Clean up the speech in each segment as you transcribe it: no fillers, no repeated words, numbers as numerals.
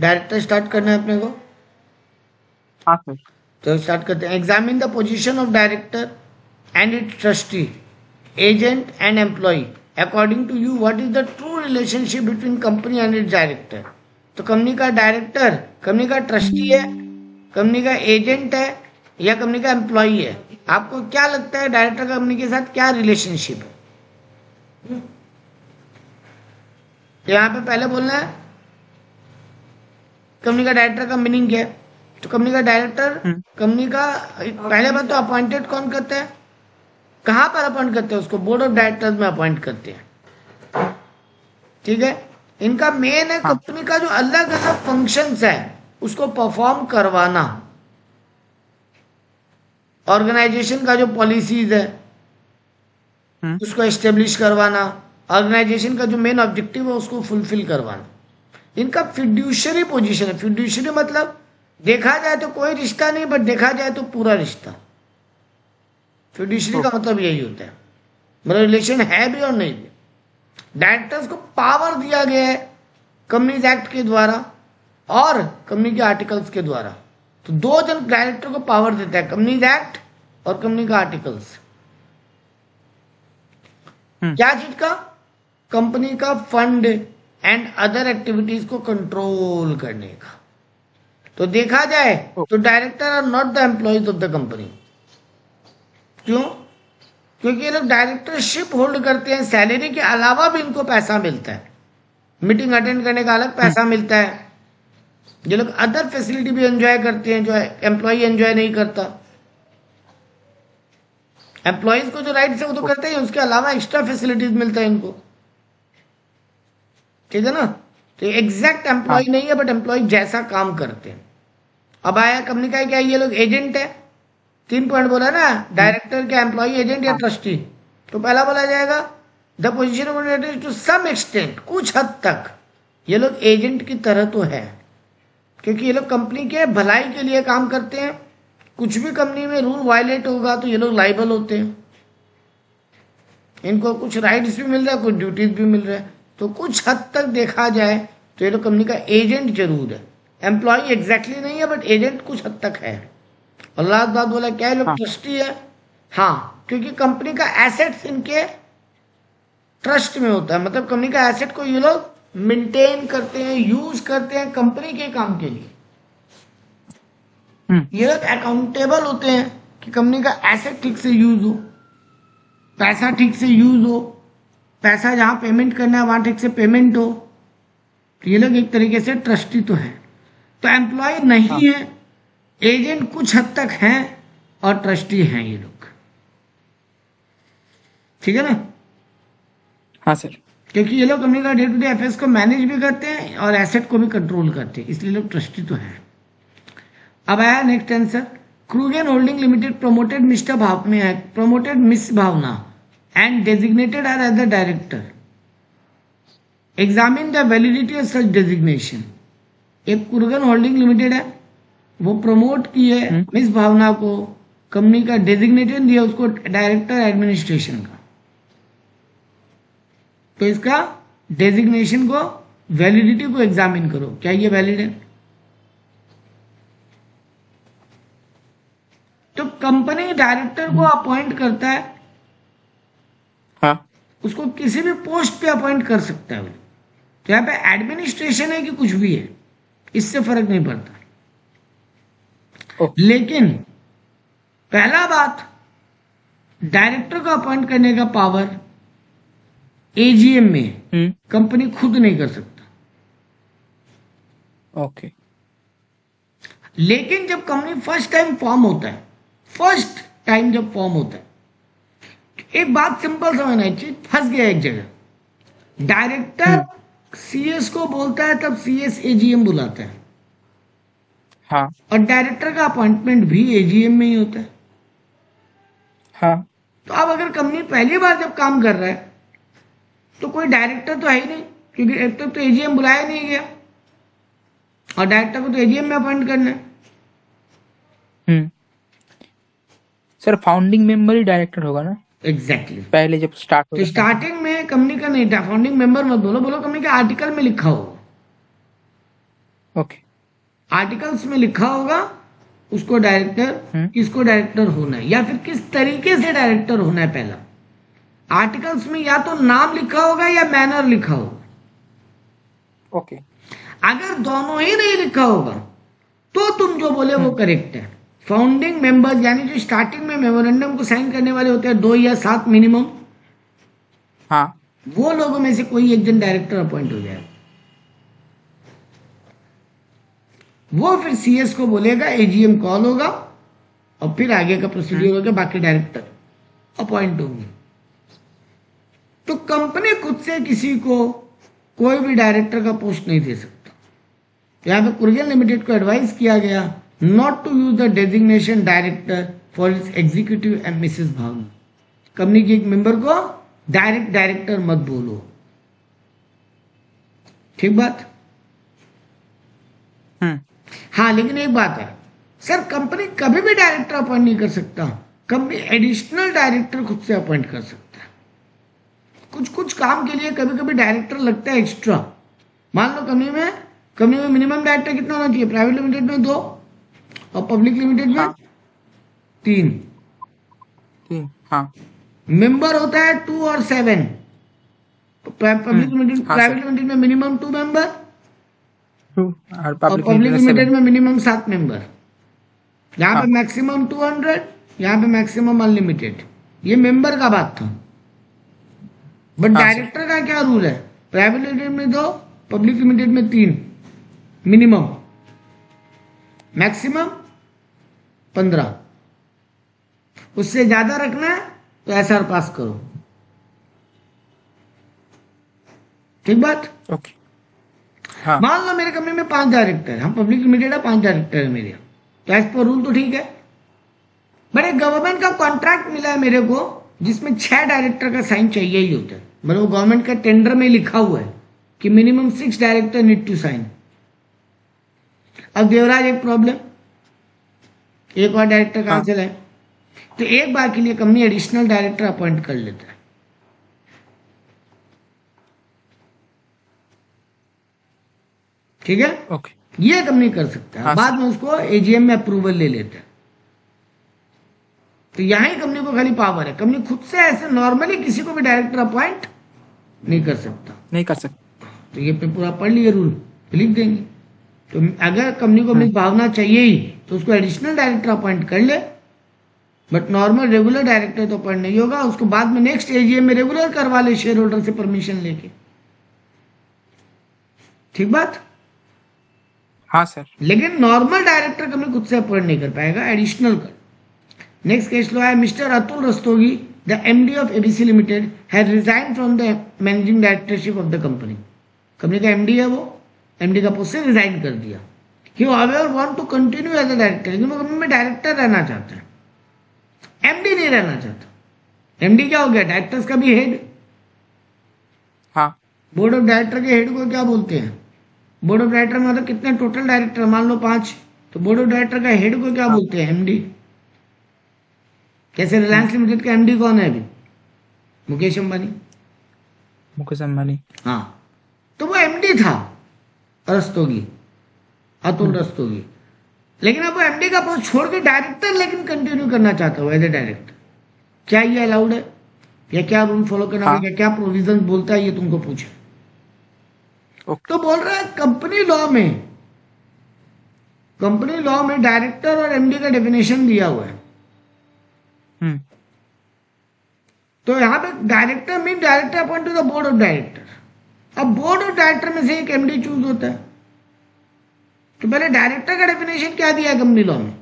Director start करना है अपने को। हाँ सर। तो स्टार्ट करते हैं। Examine the position of director and it trustee, agent and employ. According to you what is the true relationship between company and its director. तो company का डायरेक्टर कंपनी का ट्रस्टी है, कंपनी का agent है, या company का employ है। आपको क्या लगता है डायरेक्टर का कंपनी के साथ क्या रिलेशनशिप है? तो यहाँ पे पहले बोलना है कंपनी का डायरेक्टर का मीनिंग क्या है। तो कंपनी का डायरेक्टर कंपनी का पहले बात तो अपॉइंटेड कौन करते हैं, कहाँ पर अपॉइंट करते हैं उसको, बोर्ड ऑफ डायरेक्टर्स में अपॉइंट करते हैं। ठीक है, इनका मेन है कंपनी का जो अलग अलग फंक्शंस है उसको परफॉर्म करवाना, ऑर्गेनाइजेशन का जो पॉलिसीज है उसको एस्टेब्लिश करवाना, ऑर्गेनाइजेशन का जो मेन ऑब्जेक्टिव है उसको फुलफिल करवाना। इनका फिड्यूशरी पोजीशन है। फिड्यूशरी मतलब देखा जाए तो कोई रिश्ता नहीं, बट देखा जाए तो पूरा रिश्ता। फिड्यूशरी का मतलब यही होता है, मतलब रिलेशन है भी और नहीं भी। डायरेक्टर्स को पावर दिया गया है कंपनीज एक्ट के द्वारा और कंपनी के आर्टिकल्स के द्वारा। तो दो जन डायरेक्टर को पावर देता है, कंपनीज एक्ट और कंपनी का आर्टिकल्स। क्या चीज का, कंपनी का फंड एंड अदर एक्टिविटीज को कंट्रोल करने का। तो देखा जाए तो director are not the employees of the company. क्यों? क्योंकि ये लोग डायरेक्टरशिप होल्ड करते हैं, सैलरी के अलावा भी इनको पैसा मिलता है, मीटिंग अटेंड करने का अलग पैसा मिलता है। ये लोग अदर फैसिलिटी भी एंजॉय करते हैं जो एम्प्लॉय एंजॉय नहीं करता। एम्प्लॉयज को जो राइट्स है वो तो करते हैं, उसके अलावा एक्स्ट्रा फैसिलिटीज मिलता है इनको। ठीक है ना, तो एग्जैक्ट एम्प्लॉय नहीं है बट एम्प्लॉय जैसा काम करते हैं। अब आया कंपनी का क्या, ये लोग एजेंट है। 3 पॉइंट बोला ना, डायरेक्टर क्या, एम्प्लॉय, एजेंट या ट्रस्टी। तो पहला बोला जाएगा the position of director to some extent, कुछ हद तक ये लोग एजेंट की तरह तो है, क्योंकि ये लोग कंपनी के भलाई के लिए काम करते हैं। कुछ भी कंपनी में रूल वायलेट होगा तो ये लोग लाइबल होते हैं, इनको कुछ राइट्स भी मिल रहा है, कुछ ड्यूटीज भी मिल रहा है। तो कुछ हद तक देखा जाए तो ये लोग कंपनी का एजेंट जरूर है, एम्प्लॉय एग्जैक्टली नहीं है बट एजेंट कुछ हद तक है। और लास्ट बात बोला क्या, ये लोग ट्रस्टी है। हाँ, क्योंकि कंपनी का एसेट्स इनके ट्रस्ट में होता है, मतलब कंपनी का एसेट को ये लोग मेंटेन करते हैं, यूज करते हैं कंपनी के काम के लिए। ये लोग अकाउंटेबल होते हैं कि कंपनी का एसेट ठीक से यूज हो, पैसा ठीक से यूज हो, पैसा जहां पेमेंट करना है वहां ठीक से पेमेंट हो। तो ये लोग एक तरीके से ट्रस्टी तो है। तो एम्प्लॉय नहीं है, एजेंट कुछ हद तक है और ट्रस्टी हैं ये लोग। ठीक है ना? हाँ सर। क्योंकि ये लोग कंपनी का डे टू डे अफेयर्स को मैनेज भी करते हैं और एसेट को भी कंट्रोल करते हैं, इसलिए लोग ट्रस्टी तो है। अब आया next answer, Krugan Holding Limited promoted mister भाव में है, promoted miss Bhavna and designated her as the director. Examine the validity of such designation. एक क्रूगन होल्डिंग लिमिटेड है, वो प्रमोट की है मिस भावना को, कंपनी का डेजिग्नेशन दिया उसको डायरेक्टर एडमिनिस्ट्रेशन का। तो इसका डेजिग्नेशन को, वैलिडिटी को एग्जामिन करो, क्या ये वैलिड है? तो कंपनी डायरेक्टर को अपॉइंट करता है, हाँ, उसको किसी भी पोस्ट पे अपॉइंट कर सकता है। तो यहाँ पे एडमिनिस्ट्रेशन है कि कुछ भी है, इससे फर्क नहीं पड़ता। लेकिन पहला बात, डायरेक्टर को अपॉइंट करने का पावर एजीएम में कंपनी खुद नहीं कर सकता। ओके। लेकिन जब कंपनी फर्स्ट टाइम फॉर्म होता है, फर्स्ट टाइम जब फॉर्म होता है, एक बात सिंपल समझना चाहिए, फंस गया एक जगह। डायरेक्टर सीएस को बोलता है तब सीएस एजीएम बुलाता है, हाँ, और डायरेक्टर का अपॉइंटमेंट भी एजीएम में ही होता है। हाँ, तो अब अगर कंपनी पहली बार जब काम कर रहा है तो कोई डायरेक्टर तो है ही नहीं, क्योंकि एक तो एजीएम बुलाया नहीं गया और डायरेक्टर को तो एजीएम में अपॉइंट करना है। सर फाउंडिंग मेंबर ही डायरेक्टर होगा ना? एग्जैक्टली। पहले जब स्टार्ट तो स्टार्टिंग में कंपनी का नहीं, फाउंडिंग मेंबर मत बोलो, बोलो कंपनी के आर्टिकल में लिखा हो। ओके। आर्टिकल्स में लिखा होगा उसको डायरेक्टर, किसको डायरेक्टर होना है या फिर किस तरीके से डायरेक्टर होना है। पहला आर्टिकल्स में या तो नाम लिखा होगा या मैनर लिखा होगा। ओके। अगर दोनों ही नहीं लिखा होगा तो तुम जो बोले वो करेक्ट है। फाउंडिंग मेंबर्स यानी जो स्टार्टिंग में मेमोरेंडम को साइन करने वाले होते हैं 2 या 7 मिनिमम, हाँ। वो लोगों में से कोई एक जन डायरेक्टर अपॉइंट हो जाए। वो फिर सीएस को बोलेगा, एजीएम कॉल होगा और फिर आगे का प्रोसीड्यूर होगा, बाकी डायरेक्टर अपॉइंट होंगे। तो कंपनी खुद से किसी को कोई भी डायरेक्टर का पोस्ट नहीं दे सकता। यहां पे कुरियन लिमिटेड को एडवाइस किया गया not to use the designation director for its executive and Mrs Bhavana. कंपनी के एक मेंबर को डायरेक्ट डायरेक्टर मत बोलो, ठीक बात। हाँ, लेकिन एक बात है सर, कंपनी कभी भी डायरेक्टर अपॉइंट नहीं कर सकता। कंपनी एडिशनल डायरेक्टर खुद से अपॉइंट कर सकता है। कुछ कुछ काम के लिए कभी कभी डायरेक्टर लगता है एक्स्ट्रा। मान लो कंपनी में मिनिमम डायरेक्टर कितना होना चाहिए? प्राइवेट लिमिटेड में 2 और पब्लिक लिमिटेड में 3। हाँ। मेंबर होता है 2 और 7। पब्लिक लिमिटेड, प्राइवेट लिमिटेड में मिनिमम 2 मेंबर और पब्लिक लिमिटेड में मिनिमम 7 मेंबर। यहाँ पे मैक्सिमम 200, यहाँ पे मैक्सिमम अनलिमिटेड। ये मेंबर का बात था। बट डायरेक्टर का क्या रूल है? प्राइवेट लिमिटेड में 2, पब्लिक लिमिटेड में 3 मिनिमम, मैक्सिमम 15। उससे ज्यादा रखना है तो एसआर पास करो, ठीक बात। ओके। हाँ। मान लो मेरे कंपनी में 5 डायरेक्टर है, हम पब्लिक लिमिटेड है, 5 डायरेक्टर है मेरे, तो एज पर रूल तो ठीक है। बट एक गवर्नमेंट का कॉन्ट्रैक्ट मिला है मेरे को जिसमें 6 डायरेक्टर का साइन चाहिए ही होता है। मतलब वो गवर्नमेंट का टेंडर में लिखा हुआ है कि minimum 6 director need to sign. अब देवराज एक प्रॉब्लम, एक और डायरेक्टर कहां से लाए? तो एक बार के लिए कंपनी एडिशनल डायरेक्टर अपॉइंट कर लेता है। ठीक है, ओके। ये कंपनी कर सकता है। बाद में उसको एजीएम में अप्रूवल ले लेता है। तो यहां ही कंपनी को खाली पावर है। कंपनी खुद से ऐसे नॉर्मली किसी को भी डायरेक्टर अपॉइंट नहीं कर सकता। तो ये पे पूरा पढ़ लिए रूल, लिख देंगे। तो अगर कंपनी को अपनी भावना चाहिए ही तो उसको एडिशनल डायरेक्टर अपॉइंट कर ले, बट नॉर्मल रेगुलर डायरेक्टर तो अपॉइंट नहीं होगा। उसको बाद में नेक्स्ट एजीएम में रेगुलर करवा ले शेयर होल्डर से परमिशन लेके, ठीक बात। हाँ सर। लेकिन नॉर्मल डायरेक्टर कंपनी खुद से अपॉइंट नहीं कर पाएगा, एडिशनल कर। नेक्स्ट केस लो है mister Atul Rastogi, the MD of ABC limited has resign from the managing directorship of the company. Company का एमडी है, वो एमडी का पोस्ट से रिजाइन कर दिया। He however want to continue as a director, लेकिन वो कंपनी में डायरेक्टर रहना चाहता है, एमडी नहीं रहना चाहता। एमडी क्या हो गया? डायरेक्टर्स का भी हेड। हाँ। बोर्ड ऑफ डायरेक्टर के हेड को क्या बोलते हैं? बोर्ड ऑफ डायरेक्टर में मतलब कितने टोटल डायरेक्टर? मान लो 5, तो बोर्ड ऑफ डायरेक्टर का हेड को क्या बोलते हैं? एमडी। कैसे रिलायंस लिमिटेड का एमडी कौन है अभी? मुकेश अंबानी। हाँ, तो वो एमडी था रस्तोगी, अतुल रस्तोगी। लेकिन अब वो एमडी का पोस्ट छोड़ के डायरेक्टर लेकिन कंटिन्यू करना चाहता हूँ एज ए डायरेक्टर। क्या ये अलाउड है या क्या रूल फॉलो करना पड़ेगा? क्या प्रोविजन बोलता है ये तुमको पूछे। तो बोल रहा है कंपनी लॉ में डायरेक्टर और एमडी का डेफिनेशन दिया हुआ है। तो यहां पे director mean director upon two the board of director. अब बोर्ड ऑफ डायरेक्टर में से एक एमडी चूज होता है। तो पहले डायरेक्टर का डेफिनेशन क्या दिया है कंपनी लॉ में?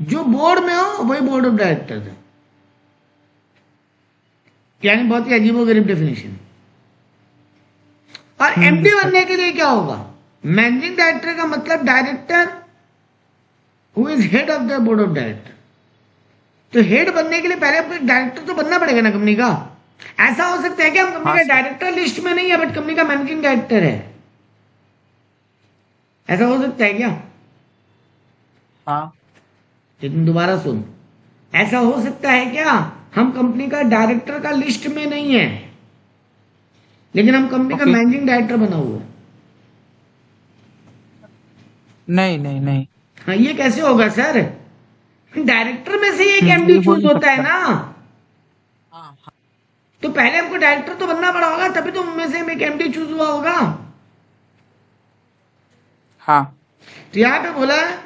जो बोर्ड में हो वही बोर्ड ऑफ डायरेक्टर है। यानी बहुत ही अजीबोगरीब डेफिनेशन। और एमडी बनने के लिए क्या होगा? मैनेजिंग डायरेक्टर का मतलब director who is head of the board of director. तो हेड बनने के लिए पहले आपको डायरेक्टर तो बनना पड़ेगा ना कंपनी का। ऐसा हो सकता है कि हम कंपनी का डायरेक्टर लिस्ट में नहीं है बट कंपनी का मैनेजिंग डायरेक्टर है, ऐसा हो सकता है क्या? हाँ। लेकिन दोबारा सुन, ऐसा हो सकता है क्या? हम कंपनी का डायरेक्टर का लिस्ट में नहीं है लेकिन हम कंपनी का मैनेजिंग डायरेक्टर बना हुआ है। नहीं नहीं नहीं, हाँ, ये कैसे होगा सर? डायरेक्टर में से एक ये एमडी हो चूज नहीं होता है सकता। ना। हाँ हाँ तो पहले हमको डायरेक्टर तो बनना पड़ा होगा, तभी तो उनमें से एक एमडी चूज हुआ होगा। हाँ। तो यहाँ पे बोला है,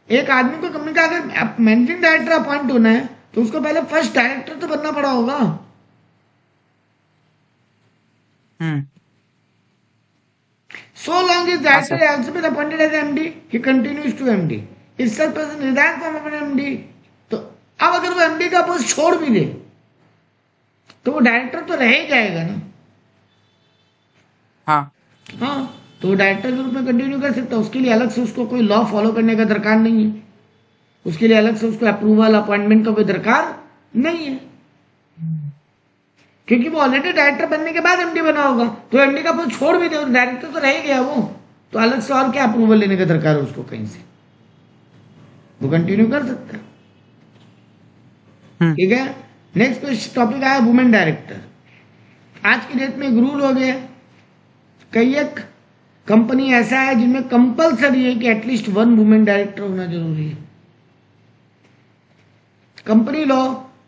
एक आदमी को कंपनी का अगर मैनेजिंग डायरेक्टर अपॉइंट होना है तो उसको पहले फर्स्ट डायरेक्टर तो बनना पड़ा होगा। हम्म। So long as हाँ director sir. has also been appointed as MD, he continues to MD. If such person resigns from an MD, तो अब अगर वो MD का पोस्ट छोड़ भी दे तो वो डायरेक्टर तो रह ही जाएगा ना। हाँ हाँ, तो वो डायरेक्टर के रूप में कंटिन्यू कर सकता है। उसके लिए अलग से उसको कोई लॉ फॉलो करने का दरकार नहीं है। उसके लिए अलग से उसको अप्रूवल अपॉइंटमेंट का कोई दरकार नहीं है, क्योंकि वो ऑलरेडी डायरेक्टर बनने के बाद एमडी बना होगा। तो एमडी का पोस्ट छोड़ भी दे, डायरेक्टर तो रह ही गया वो, तो अलग से और क्या अप्रूवल लेने का दरकार है उसको कहीं से? वो कंटिन्यू कर सकता है। ठीक है। नेक्स्ट टॉपिक आया वुमेन डायरेक्टर। आज की डेट में एक रूल हो गया, कई एक कंपनी ऐसा है जिनमें कंपलसरी है कि एटलीस्ट वन वुमेन डायरेक्टर होना जरूरी है। कंपनी लॉ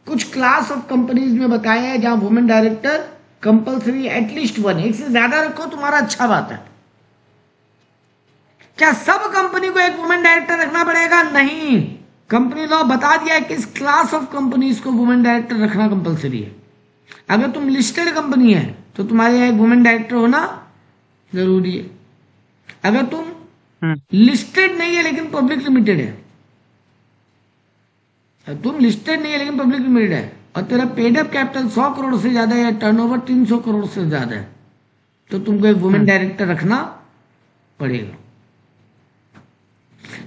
कुछ क्लास ऑफ कंपनीज में बताया है जहां women director compulsory at least one, एक से ज्यादा रखो तुम्हारा अच्छा बात है। क्या सब कंपनी को एक वुमेन डायरेक्टर रखना पड़ेगा? नहीं, कंपनी लॉ बता दिया है किस क्लास ऑफ कंपनीज को वुमेन डायरेक्टर रखना कंपलसरी है। अगर तुम लिस्टेड कंपनी है तो तुम्हारे यहाँ एक वुमेन डायरेक्टर होना जरूरी है। अगर तुम लिस्टेड नहीं है लेकिन पब्लिक लिमिटेड है, तुम लिस्टेड नहीं है लेकिन पब्लिक लिमिटेड है और तेरा पेड अप कैपिटल 100 करोड़ से ज्यादा है या टर्नओवर 300 करोड़ से ज्यादा है, तो तुमको एक वुमेन डायरेक्टर रखना पड़ेगा।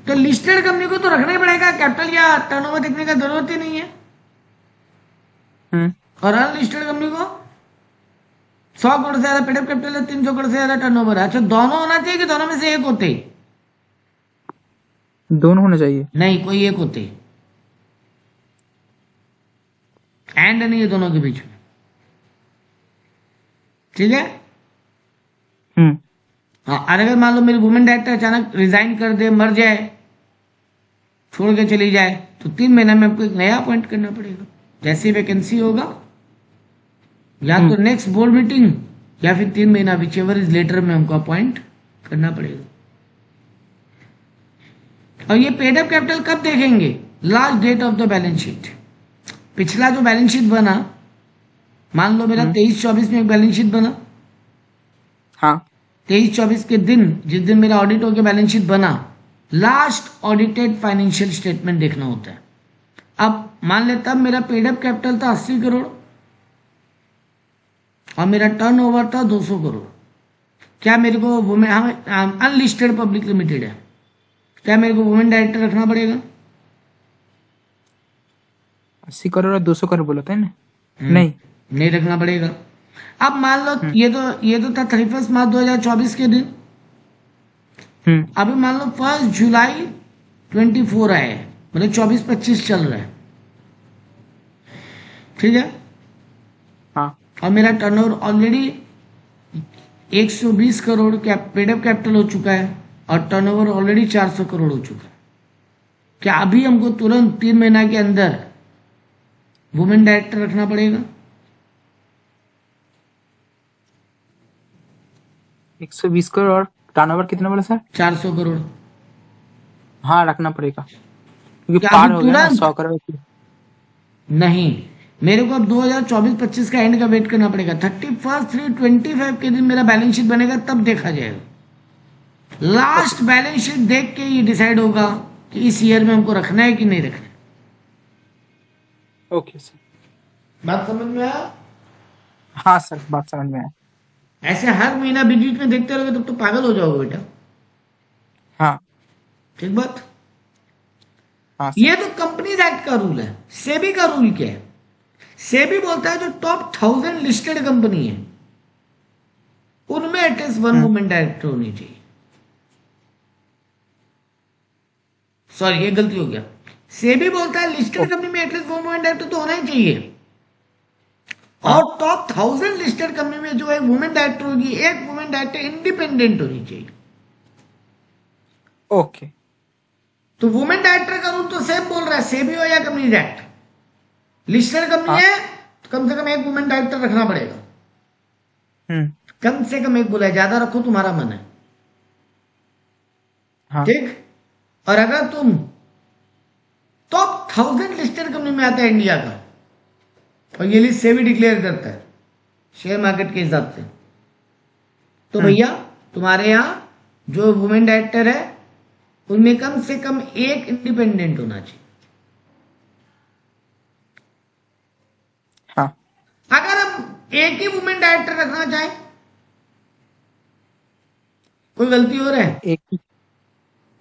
तो लिस्टेड कंपनी को तो रखना ही पड़ेगा, कैपिटल या टर्नओवर देखने का जरूरत ही नहीं है। और अनलिस्टेड कंपनी को 100 करोड़ से ज्यादा पेड अप कैपिटल है, 300 करोड़ से ज्यादा टर्नओवर है। अच्छा, दोनों होना चाहिए कि दोनों में से एक होते? दोनों होना चाहिए। नहीं, कोई एक होते, एंड नहीं है दोनों के बीच में। ठीक है। हाँ, और अगर मान लो मेरी वुमेन डायरेक्टर अचानक रिजाइन कर दे, मर जाए, छोड़ के चली जाए, तो 3 महीना में आपको एक नया अपॉइंट करना पड़ेगा। जैसी वैकेंसी होगा या तो नेक्स्ट बोर्ड मीटिंग या फिर 3 महीना विच एवर इज लेटर में हमको अपॉइंट करना पड़ेगा। और ये पेड अप कैपिटल कब देखेंगे? Last date of the balance sheet. पिछला जो बैलेंस शीट बना, मान लो मेरा 23-24 में एक बैलेंस शीट बना। हाँ। 23-24 के दिन, जिस दिन मेरा ऑडिट होकर बैलेंस शीट बना, लास्ट ऑडिटेड फाइनेंशियल स्टेटमेंट देखना होता है। अब मान ले तब मेरा पेड अप कैपिटल था 80 करोड़ और मेरा टर्नओवर था 200 करोड़। क्या मेरे को वुमेन, अनलिस्टेड पब्लिक लिमिटेड है, क्या मेरे को वुमेन डायरेक्टर रखना पड़ेगा? 80 करोड़ और 200 करोड़ बोला था ना? नहीं रखना पड़ेगा। अब मान लो ये तो था 31 मार्च 2024 के दिन। अभी मान लो 1 जुलाई 24 आए, मतलब 24-25 चल रहा है। ठीक है। हाँ। और मेरा turnover already 120 crore paid up capital हो चुका है और टर्नओवर ऑलरेडी 400 करोड़ हो चुका है। क्या अभी हमको तुरंत 3 महीना के अंदर वुमेन डायरेक्टर रखना पड़ेगा? 120 करोड़ और टर्नओवर कितना बोला सर? 400 करोड़। हाँ, रखना पड़ेगा क्योंकि क्या पार अभी हो गया ना तुरंत? 100 करोड़ की। नहीं, मेरे को अब 2024-25 का एंड का वेट करना पड़ेगा। 31/3/25 के दिन मेरा बैलेंस शीट बनेगा, तब देखा जाएगा। लास्ट बैलेंस शीट देख के ये डिसाइड होगा कि इस ईयर में हमको रखना है कि नहीं रखना है। Okay sir. बात समझ में आया? हाँ सर, बात समझ में आया। ऐसे हर महीना बीच बीच में देखते रहोगे तब तो पागल हो जाओगे बेटा। हाँ। ठीक बात। हाँ सर। ये तो कंपनीज एक्ट का रूल है। सेबी का रूल क्या है? सेबी बोलता है जो टॉप 1000 लिस्टेड कंपनी है उनमें एटलीस्ट वन वुमेन डायरेक्टर होनी चाहिए। सॉरी, ये गलती हो गया। सेबी बोलता है लिस्टेड कंपनी में एटलीस्ट वन वुमेन डायरेक्टर तो होना ही चाहिए। और टॉप 1000 लिस्टेड कंपनी में जो एक वुमेन डायरेक्टर होगी, एक वुमेन डायरेक्टर इंडिपेंडेंट होनी चाहिए। ओके। तो वुमेन डायरेक्टर का रूल तो सेम बोल रहा है, सेबी हो या कंपनी एक्ट। लिस्टेड कंपनी है तो कम से कम एक वुमेन डायरेक्टर रखना पड़ेगा, कम से कम एक बोला है, ज्यादा रखो तुम्हारा मन है। हाँ ठीक। और अगर तुम टॉप 1000 लिस्टेड कंपनी में आता है इंडिया का, और ये लिस्ट सेबी डिक्लेयर करता है शेयर मार्केट के हिसाब से, तो भैया तुम्हारे यहां जो वुमेन डायरेक्टर है उनमें कम से कम एक इंडिपेंडेंट होना चाहिए। हाँ अगर हम एक ही वुमेन डायरेक्टर रखना चाहें, कोई गलती हो रहा है? एक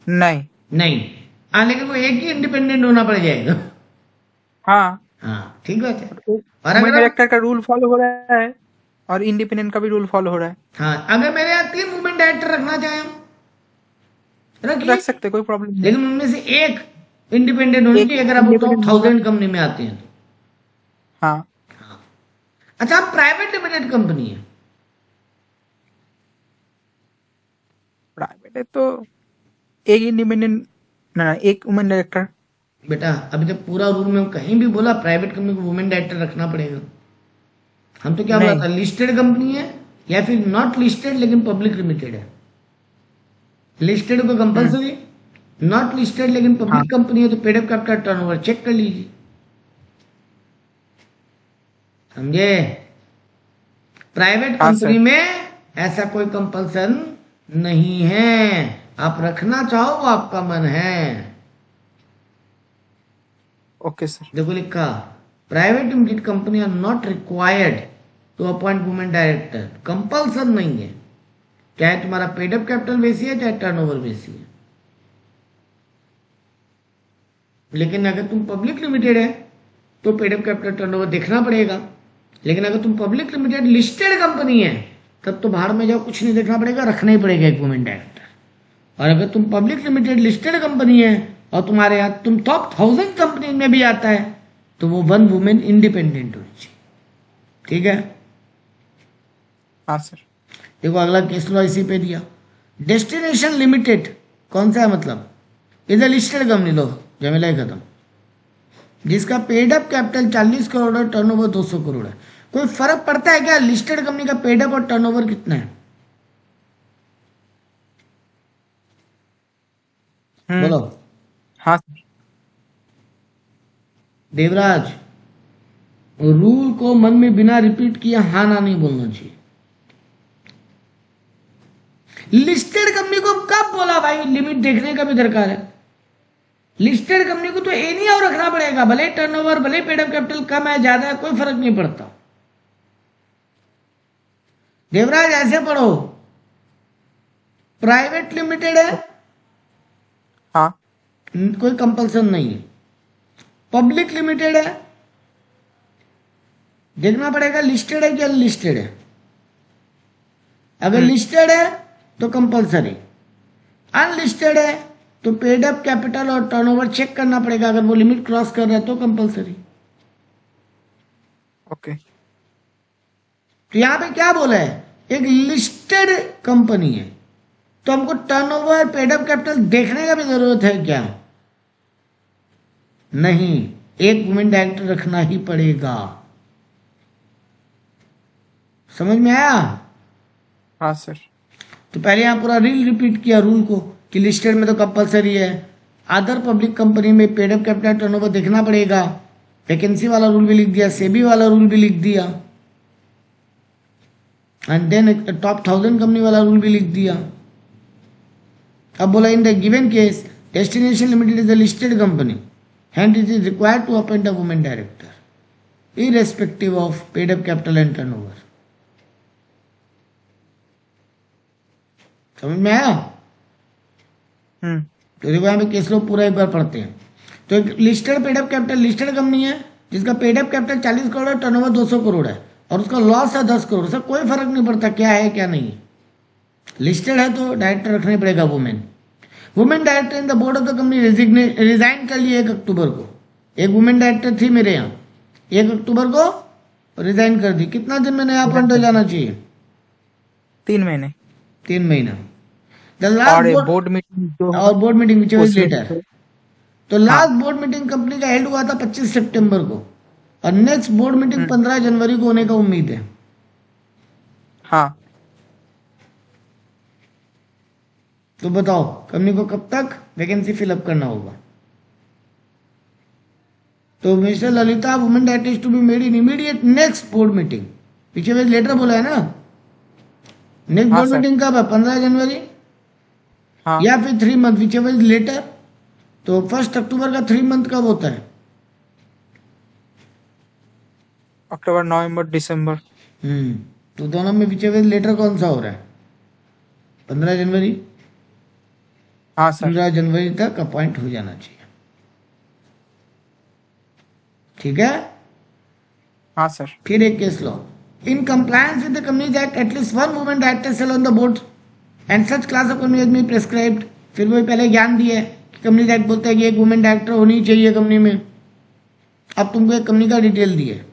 नहीं। नहीं। हाँ, लेकिन वो एक ही इंडिपेंडेंट होना पड़ जाएगा। हाँ हाँ, ठीक बात है। और वुमेन अगर डायरेक्टर का रूल फॉलो हो रहा है और इंडिपेंडेंट का भी रूल फॉलो हो रहा है। हाँ, अगर मेरे यहाँ 3 वुमेन डायरेक्टर रखना चाहें हम, रखिए, रख सकते, कोई प्रॉब्लम नहीं। लेकिन उनमें से एक इंडिपेंडेंट होनी एक चाहिए अगर आप टॉप independent 1000 कंपनी में आते हैं तो। हाँ हाँ। अच्छा, आप प्राइवेट लिमिटेड कंपनी है, प्राइवेट है तो एक इंडिपेंडेंट ना, एक वुमेन डायरेक्टर। बेटा अभी तक पूरा रूल में कहीं भी बोला प्राइवेट कंपनी को वुमेन डायरेक्टर रखना पड़ेगा? हम तो क्या बोला नहीं। था, लिस्टेड कंपनी है या फिर नॉट लिस्टेड लेकिन पब्लिक लिमिटेड है। लिस्टेड को कंपलसरी, नॉट लिस्टेड लेकिन पब्लिक कंपनी है तो paid up capital turnover check कर लीजिए। समझे? प्राइवेट हाँ, कंपनी सर। में ऐसा कोई कंपल्सन नहीं है, आप रखना चाहो वो आपका मन है। Okay sir. देखो लिखा, private limited company are not required to appoint women director, compulsion नहीं है, चाहे तुम्हारा पेड अप कैपिटल बेसी है चाहे टर्नओवर बेसी है। लेकिन अगर तुम पब्लिक लिमिटेड है तो पेड अप कैपिटल टर्नओवर देखना पड़ेगा। लेकिन अगर तुम पब्लिक लिमिटेड लिस्टेड कंपनी है तब तो बाहर में जाओ, कुछ नहीं देखना पड़ेगा, रखना ही पड़ेगा एक वुमेन डायरेक्टर। और अगर तुम पब्लिक लिमिटेड लिस्टेड कंपनी है और तुम्हारे यहाँ तुम टॉप 1000 कंपनी में भी आता है तो वो 1 वुमेन इंडिपेंडेंट होनी चाहिए। ठीक है? हाँ सर। देखो अगला केस लॉ इसी पे दिया। डेस्टिनेशन लिमिटेड कौन सा है, मतलब इधर लिस्टेड कंपनी, लो जमेला ही खत्म, जिसका पेड अप कैपिटल 40 करोड़ और टर्नओवर 200 करोड़ है। कोई फर्क पड़ता है क्या लिस्टेड कंपनी का पेड अप और टर्नओवर कितना है? बोलो हाँ सर। देवराज, रूल को मन में बिना रिपीट किए हाँ ना नहीं बोलना चाहिए। लिस्टेड कंपनी को कब बोला भाई, लिमिट देखने का भी दरकार है। लिस्टेड कंपनी को तो एनी हाउ रखना पड़ेगा, भले टर्नओवर भले पेड अप कैपिटल कम है ज्यादा है कोई फर्क नहीं पड़ता। देवराज ऐसे पढ़ो, प्राइवेट लिमिटेड है हाँ कोई कंपल्सन नहीं है, पब्लिक लिमिटेड है देखना पड़ेगा लिस्टेड है कि अनलिस्टेड है। अगर लिस्टेड है तो कंपल्सरी, अनलिस्टेड है तो पेड अप कैपिटल और टर्नओवर चेक करना पड़ेगा, अगर वो लिमिट क्रॉस कर रहा है तो कंपल्सरी। ओके। तो यहां पे क्या बोला है, एक लिस्टेड कंपनी है तो हमको टर्नओवर पेड अप कैपिटल देखने का भी जरूरत है क्या? नहीं, एक वुमेन डायरेक्टर रखना ही पड़ेगा। समझ में आया? हाँ सर। तो पहले यहां पूरा रिपीट किया रूल को कि लिस्टेड में तो कंपलसरी है, अदर पब्लिक कंपनी में पेड अप कैपिटल टर्नओवर देखना पड़ेगा, वैकेंसी वाला रूल भी लिख दिया, सेबी वाला रूल भी लिख दिया, एंड देन टॉप 1000 कंपनी वाला रूल भी लिख दिया। अब बोला in the given case destination limited is a listed company and it is required to appoint a women director irrespective of paid up capital and turnover. समझ में आया? तो देखो यहाँ पे केस लो पूरा एक बार पढ़ते हैं। तो एक listed paid up capital listed company है जिसका पेड अप कैपिटल 40 करोड़ और टर्नओवर 200 करोड़ है और उसका लॉस है 10 करोड़, सर कोई फर्क नहीं पड़ता क्या है क्या नहीं है। लिस्टेड है तो डायरेक्टर रखने पड़ेगा women. Women director in the board of the company resign कर लिए 1 अक्टूबर को। एक वुमेन डायरेक्टर थी मेरे यहाँ, 1 अक्टूबर को रिजाइन कर दी। कितना दिन में नया अपॉइंट हो जाना चाहिए? 3 महीने। 3 महीना। और बोर्ड मीटिंग जो और board meeting which is later, तो लास्ट बोर्ड मीटिंग कंपनी का हेड हुआ था 25 सितंबर को, और नेक्स्ट बोर्ड मीटिंग 15 जनवरी को होने का उम्मीद है। हाँ तो बताओ कंपनी को कब तक वैकेंसी फिलअप करना होगा? तो Mr Lalita women director to be made in immediate next board meeting, पीछे में लेटर बोला है ना, नेक्स्ट हाँ बोर्ड सर। मीटिंग कब है? 15 जनवरी हाँ या फिर 3 मंथ विच एवर लेटर। तो 1 अक्टूबर का 3 मंथ कब होता है? अक्टूबर नवंबर दिसंबर। तो दोनों में विच एवर लेटर कौन सा हो रहा है? 15 जनवरी। हाँ सर। 15 जनवरी तक अपॉइंट हो जाना चाहिए, ठीक है। हाँ सर। फिर एक केस लो, in compliance with the companies act at least one women director shall on the board and such class of companies में प्रेस्क्राइब्ड। फिर वही पहले ज्ञान दिए कि कंपनीज एक्ट बोलता है कि एक वुमेन डायरेक्टर होनी चाहिए कंपनी में। अब तुमको एक कंपनी का डिटेल दिए,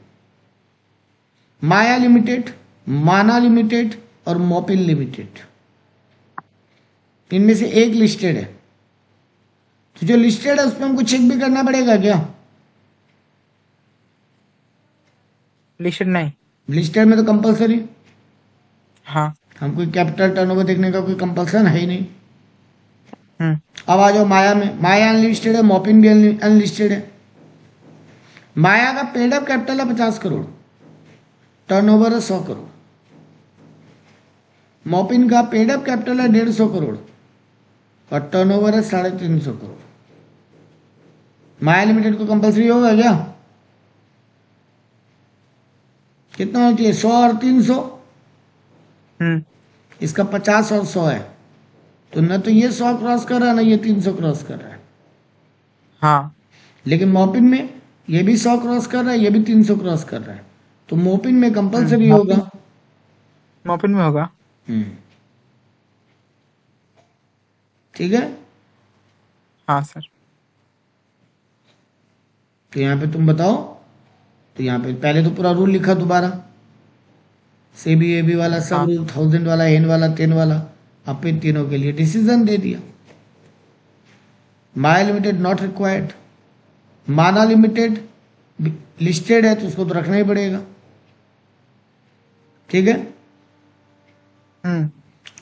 माया लिमिटेड, माना लिमिटेड और मोपिल लिमिटेड, इनमें से एक लिस्टेड है। तो जो लिस्टेड है उसमें हमको चेक भी करना पड़ेगा क्या? लिस्टेड नहीं। लिस्टेड में तो कंपलसरी, हाँ। हम कोई कैपिटल टर्नओवर देखने का कोई कंपल्सन है ही नहीं। हम्म। अब आ जाओ माया में, माया अनलिस्टेड है, मोपिन भी अनलिस्टेड है। माया का पेड अप कैपिटल है 50 करोड़, टर्नओवर है 100 करोड़। मोपिन का पेड अप कैपिटल है 150 करोड़ और टर्नओवर है 350 करोड़। माया लिमिटेड को कंपलसरी होगा क्या? कितना होना चाहिए? 100 और 300। इसका 50 और 100 है, तो न तो ये 100 क्रॉस कर रहा है, ना ये 300 क्रॉस कर रहा है। हाँ। लेकिन मोपिन में ये भी 100 क्रॉस कर रहा है, ये भी 300 क्रॉस कर रहा है, तो मोपिन में कंपलसरी होगा। मोपिन में होगा। ठीक है। हाँ सर। तो यहाँ पे तुम बताओ, तो यहाँ पे पहले तो पूरा रूल लिखा दोबारा, सेबी एबी वाला सब रूल, 1000 वाला, एन वाला, 10 वाला, अब इन तीनों के लिए डिसीजन दे दिया। माया लिमिटेड नॉट रिक्वायर्ड, माना लिमिटेड लिस्टेड है तो उसको तो रखना ही पड़ेगा, ठीक है।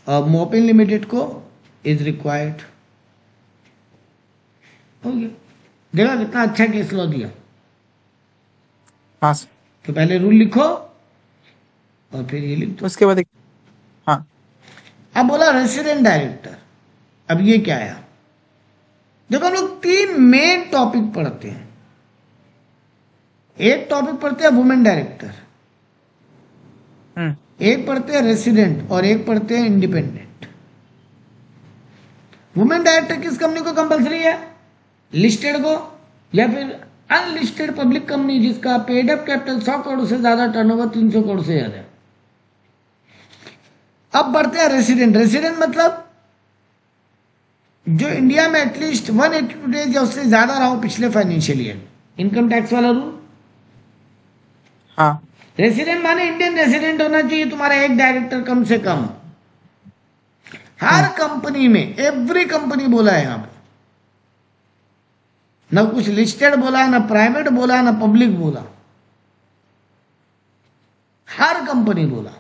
और मोपिन लिमिटेड को इज रिक्वायर्ड। हो गया। देखा कितना अच्छा केस लॉ दिया। हाँ सर। तो पहले रूल लिखो और फिर ये लिख दो। उसके बाद हाँ। अब बोला रेसिडेंट डायरेक्टर, अब ये क्या आया? देखो हम लोग 3 मेन टॉपिक पढ़ते हैं। एक टॉपिक पढ़ते हैं वुमेन डायरेक्टर, एक पढ़ते हैं रेसिडेंट और एक पढ़ते हैं इंडिपेंडेंट। वुमेन डायरेक्टर किस कंपनी को कंपलसरी है? लिस्टेड को या फिर अनलिस्टेड पब्लिक कंपनी जिसका पेड अप कैपिटल 100 करोड़ से ज्यादा, टर्नओवर 300 करोड़ से ज्यादा है। अब बढ़ते हैं रेसिडेंट। रेसिडेंट मतलब जो इंडिया में एटलीस्ट 182 डेज या उससे ज्यादा रहा हो पिछले फाइनेंशियल ईयर। इनकम टैक्स वाला रूल। हाँ। रेसिडेंट माने इंडियन रेसिडेंट होना चाहिए तुम्हारा एक डायरेक्टर कम से कम। हर कंपनी में, एवरी कंपनी बोला है यहां पर, ना कुछ लिस्टेड बोला है, ना प्राइवेट बोला है, ना पब्लिक बोला, हर कंपनी बोला।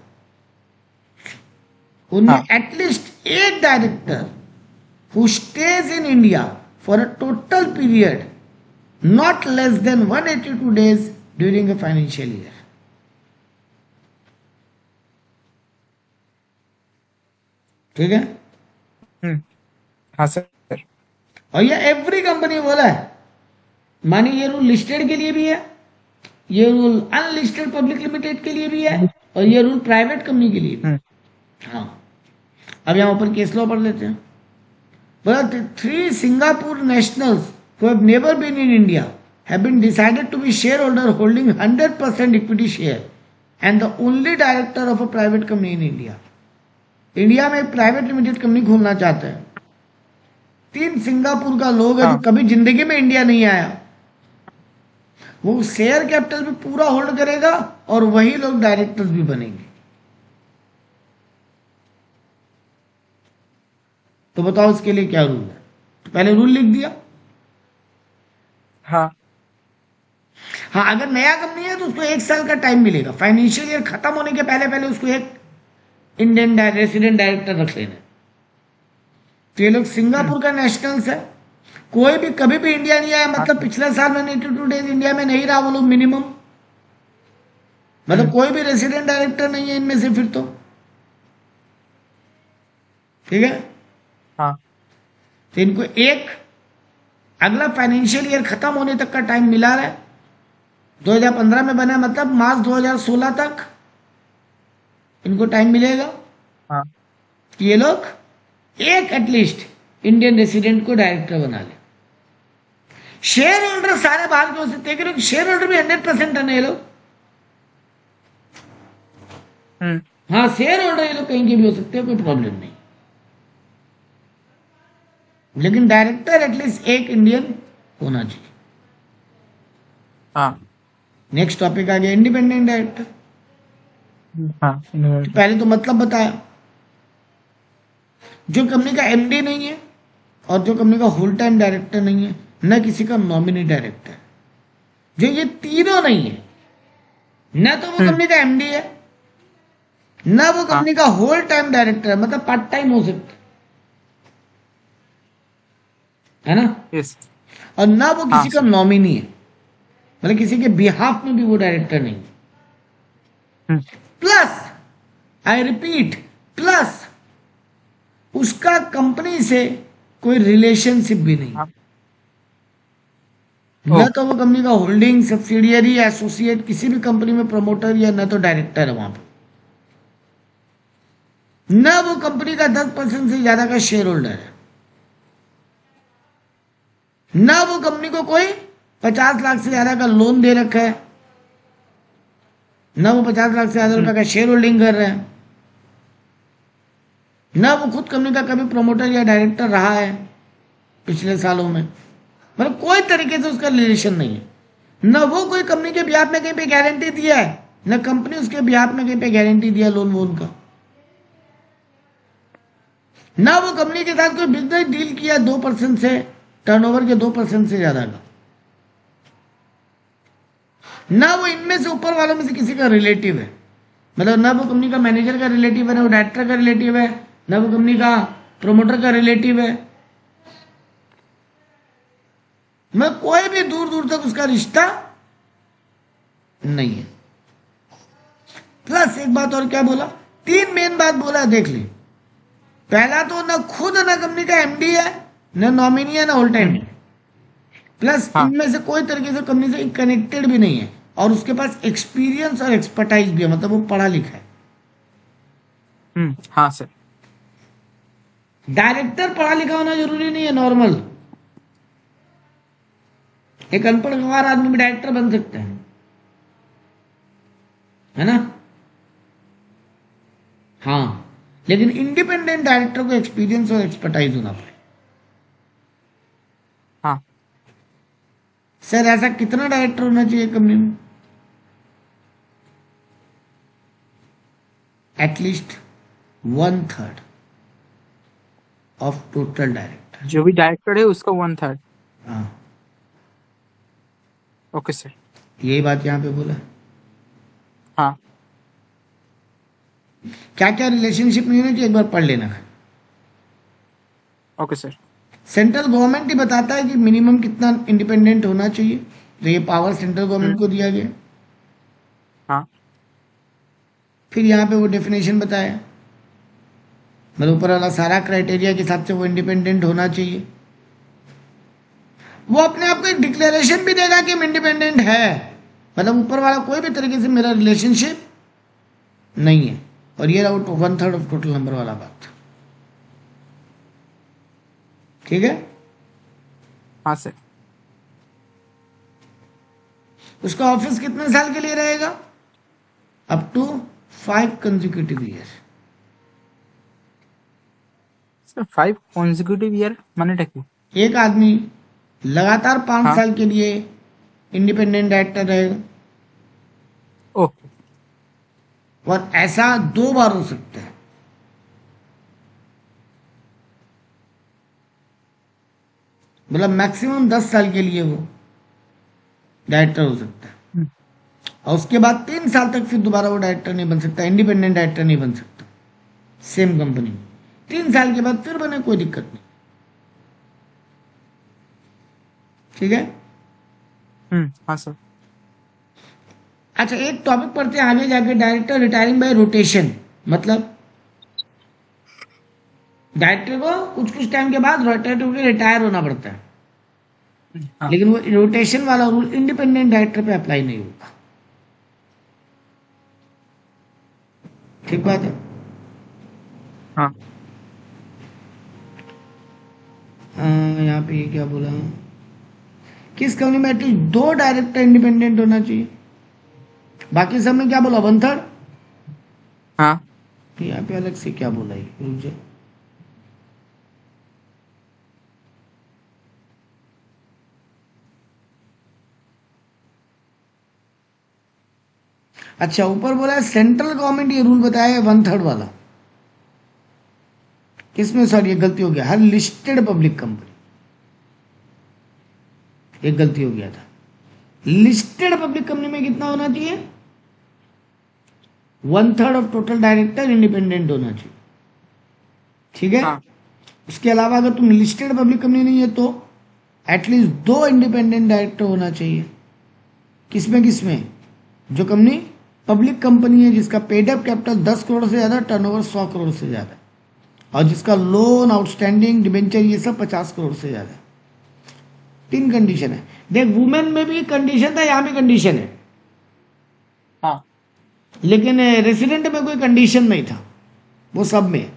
उनमें एटलीस्ट एक director who stays in India for a total period not less than 182 days during a financial year. ठीक है। हाँ सर। और ये एवरी कंपनी बोला है, माने ये रूल लिस्टेड के लिए भी है, ये रूल अनलिस्टेड पब्लिक लिमिटेड के लिए भी है, और ये रूल प्राइवेट कंपनी के लिए भी। हाँ। अब यहां ऊपर केस लॉ पढ़ लेते हैं। But 3 Singapore nationals who have never been in India have been decided to be shareholder holding 100% equity share and the only director of a private company in India. India में एक private limited company खोलना चाहते हैं। 3 Singapore का लोग है जो कभी जिंदगी में इंडिया नहीं आया, वो शेयर कैपिटल भी पूरा होल्ड करेगा और वही लोग डायरेक्टर्स भी बनेंगे। तो बताओ इसके लिए क्या रूल है? तो पहले रूल लिख दिया, हाँ हाँ, अगर नया कंपनी है तो उसको 1 साल का टाइम मिलेगा, फाइनेंशियल ईयर खत्म होने के पहले पहले उसको एक इंडियन रेसिडेंट डायरेक्टर रख लेना। तो ये लोग सिंगापुर का नेशनल्स है, कोई भी कभी भी इंडिया नहीं आया, मतलब पिछले साल में 82 डेज इंडिया में नहीं रहा वो लोग मिनिमम, मतलब कोई भी रेसिडेंट डायरेक्टर नहीं है इनमें से फिर तो, ठीक है। हाँ तो इनको एक अगला फाइनेंशियल ईयर खत्म होने तक का टाइम मिला रहा है। 2015 में बना, मतलब मार्च 2016 तक इनको टाइम मिलेगा हाँ कि ये लोग एक एटलीस्ट इंडियन रेसिडेंट को डायरेक्टर बना ले। शेयर होल्डर सारे बाहर के हो सकते हैं, क्योंकि शेयर होल्डर भी 100% है ना ये लोग। हाँ, शेयर होल्डर ये लोग कहीं के भी हो सकते हैं, कोई प्रॉब्लम नहीं, लेकिन डायरेक्टर एटलीस्ट एक इंडियन होना चाहिए। हाँ नेक्स्ट टॉपिक आ गया इंडिपेंडेंट डायरेक्टर। हाँ पहले तो मतलब बताया, जो कंपनी का एमडी नहीं है और जो कंपनी का होल टाइम डायरेक्टर नहीं है, न किसी का नॉमिनी डायरेक्टर, जो ये तीनों नहीं है, न तो वो कंपनी का एमडी है, न वो कंपनी का होल टाइम डायरेक्टर है, मतलब पार्ट टाइम हो सकता है ना, यस और न वो किसी का सर। नॉमिनी है, मतलब किसी के बिहाफ में भी वो डायरेक्टर नहीं है। प्लस, आई रिपीट, प्लस उसका कंपनी से कोई रिलेशनशिप भी नहीं, न तो वो कंपनी का होल्डिंग सब्सिडियरी एसोसिएट किसी भी कंपनी में प्रमोटर या न तो डायरेक्टर है वहां पर, न वो कंपनी का 10% से ज्यादा का शेयर होल्डर है, न वो कंपनी को कोई 50 लाख से ज्यादा का लोन दे रखा है, न वो 50 लाख से ज्यादा रुपए का शेयर होल्डिंग कर रहे हैं, न वो खुद कंपनी का कभी प्रमोटर या डायरेक्टर रहा है पिछले सालों में, मतलब कोई तरीके से उसका रिलेशन नहीं है, न वो कोई कंपनी के बिहाफ में कहीं पे गारंटी दिया है, न कंपनी उसके बिहाफ में कहीं पे गारंटी दिया लोन वोन का, न वो कंपनी के साथ कोई बिजनेस डील किया 2% से टर्नओवर के 2% से ज्यादा का, न वो इनमें से ऊपर वालों में से किसी का रिलेटिव है, मतलब न वो कंपनी का मैनेजर का रिलेटिव है, न वो डायरेक्टर का रिलेटिव है, न वो कंपनी का प्रोमोटर का रिलेटिव है, मैं कोई भी दूर दूर तक उसका रिश्ता नहीं है। प्लस एक बात और क्या बोला, 3 मेन बात बोला, देख ले। पहला तो न खुद न कंपनी का एमडी है, न नॉमिनी है, न होल टाइम है, प्लस इनमें से कोई तरीके से कंपनी से कनेक्टेड भी नहीं है, और उसके पास एक्सपीरियंस और एक्सपर्टाइज भी है, मतलब वो पढ़ा लिखा है। हाँ सर। डायरेक्टर पढ़ा लिखा होना जरूरी नहीं है, नॉर्मल एक अनपढ़ गंवार आदमी भी डायरेक्टर बन सकते हैं, है ना। हाँ, लेकिन इंडिपेंडेंट डायरेक्टर को एक्सपीरियंस और एक्सपर्टाइज होना पड़े। हाँ सर, ऐसा कितना डायरेक्टर होना चाहिए कंपनी में? At least 1/3 of total director. जो भी डायरेक्टर है उसका 1/3। हाँ, ओके सर। यही बात यहाँ पे बोला। हाँ क्या क्या रिलेशनशिप नहीं होनी चाहिए, एक बार पढ़ लेना। Okay sir. सेंट्रल गवर्नमेंट ही बताता है कि मिनिमम कितना इंडिपेंडेंट होना चाहिए, तो ये पावर सेंट्रल गवर्नमेंट को दिया गया। हाँ फिर यहाँ पे वो डेफिनेशन बताया, मतलब ऊपर वाला सारा क्राइटेरिया के हिसाब से वो इंडिपेंडेंट होना चाहिए। वो अपने आप को एक डिक्लेरेशन भी देगा कि हम इंडिपेंडेंट है, मतलब ऊपर वाला कोई भी तरीके से मेरा रिलेशनशिप नहीं है। और ये रहा 1/3 ऑफ टोटल नंबर वाला बात, ठीक है। हाँ सर। उसका ऑफिस कितने साल के लिए रहेगा? Up to 5 consecutive year. Sir 5 consecutive year माने क्या? एक आदमी लगातार 5 हाँ। साल के लिए इंडिपेंडेंट डायरेक्टर रहेगा, ओके। और ऐसा 2 बार हो सकता है। मतलब मैक्सिमम 10 साल के लिए वो डायरेक्टर हो सकता है, हम्म, और उसके बाद 3 साल तक फिर दोबारा वो डायरेक्टर नहीं बन सकता, इंडिपेंडेंट डायरेक्टर नहीं बन सकता सेम कंपनी में। 3 साल के बाद फिर बने, कोई दिक्कत नहीं। ठीक है। हाँ सर। अच्छा, एक टॉपिक पढ़ते हैं आगे जाके, डायरेक्टर रिटायरिंग बाय रोटेशन। मतलब डायरेक्टर को कुछ कुछ टाइम के बाद रोटेटर के रिटायर होना पड़ता है, हाँ लेकिन वो रोटेशन वाला रूल इंडिपेंडेंट डायरेक्टर पे अप्लाई नहीं होगा। ठीक बात है। हाँ यहाँ पे ये क्या बोला, किस कंपनी में एटलीस्ट 2 डायरेक्टर इंडिपेंडेंट होना चाहिए, बाकी सब में क्या बोला 1/3। हाँ यहाँ पे अलग से क्या बोला ये, रुक जाओ। अच्छा, ऊपर बोला है सेंट्रल गवर्नमेंट ये रूल बताया है 1/3 वाला। किसमें, सॉरी ये गलती हो गया, हर लिस्टेड पब्लिक कंपनी, एक गलती हो गया था। लिस्टेड पब्लिक कंपनी में कितना होना चाहिए, 1/3 ऑफ टोटल डायरेक्टर इंडिपेंडेंट होना चाहिए। ठीक है। हाँ उसके अलावा अगर तुम लिस्टेड पब्लिक कंपनी नहीं है तो एटलीस्ट 2 इंडिपेंडेंट डायरेक्टर होना चाहिए। किसमें किसमें, जो कंपनी पब्लिक कंपनी है, जिसका पेड अप कैपिटल 10 करोड़ से ज्यादा, टर्नओवर 100 करोड़ से ज्यादा, और जिसका लोन आउटस्टैंडिंग डिबेंचर ये सब 50 करोड़ से ज्यादा। 3 कंडीशन है। देख, वुमेन में भी कंडीशन था, यहां भी कंडीशन है, हाँ लेकिन रेसिडेंट में कोई कंडीशन नहीं था, वो सब में।